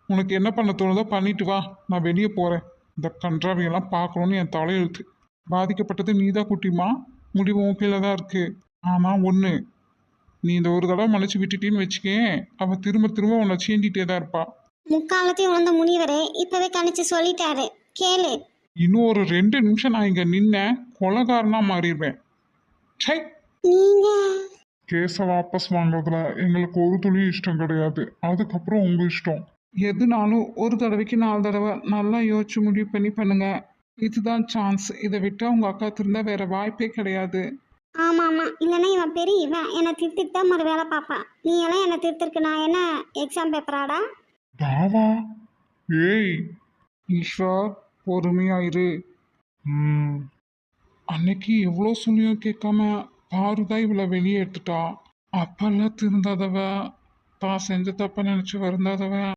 உனக்கு என்ன பண்ண தோணுதோ பண்ணிட்டு வா. நான் வெளியே போகிறேன். இந்த கன்றாவியெல்லாம் பார்க்கணுன்னு என் தலையெழுத்து. பாதிக்கப்பட்டது நீதான் குட்டிமா. முடிவு உன் கையில் தான் இருக்கு. ஆனால் ஒன்று, நீ இந்த ஒரு தடவை மன்னிச்சு விட்டுட்டின்னு வச்சுக்கேன், அவள் திரும்ப திரும்ப உன்னை சீண்டிகிட்டே தான் இருப்பா. முக்காலத்தையும் உணர்ந்த முனிவரே இப்பவே கணிச்சு சொல்லிட்டாரு, கேளு. இன்னும் ஒரு 2 நிமிஷம் நான் இங்கே நின்ன கொலகாரனா மாறிடுவேன். சை. நீங்க கேஸை வாபஸ் வாங்குறதுல எங்களுக்கு ஒரு துளி இஷ்டம் கிடையாது. அதுக்கப்புறம் உங்கள் இஷ்டம். எதுனாலும் ஒரு தடவைக்கு 4 தடவை நல்லா யோசிச்சு முடிவு பண்ணி பண்ணுங்க. இதுதான் சான்ஸ். இதை விட்டா உங்கள் அக்கா திருந்தா வேற வாய்ப்பே கிடையாது. ஆமா ஆமா, இல்லைன்னா இவன் பெரிய இவன் என்னை திருத்திட்டு தான் ஒரு வேலை பார்ப்பான். நீ எல்லாம் என்னை திருத்திருக்கு, நான் என்ன எக்ஸாம் பேப்பராடா? தாவா. ஏய் ஈஸ்வர், பொறுமையாயிரு. அன்னைக்கு எவ்வளோ சொல்லியும் கேட்காம பாருதான் இவளை வெளியே எடுத்துட்டா. அப்பெல்லாம் திருந்தாதவ, தான் செஞ்ச தப்ப நினைச்சு வருந்தாதவ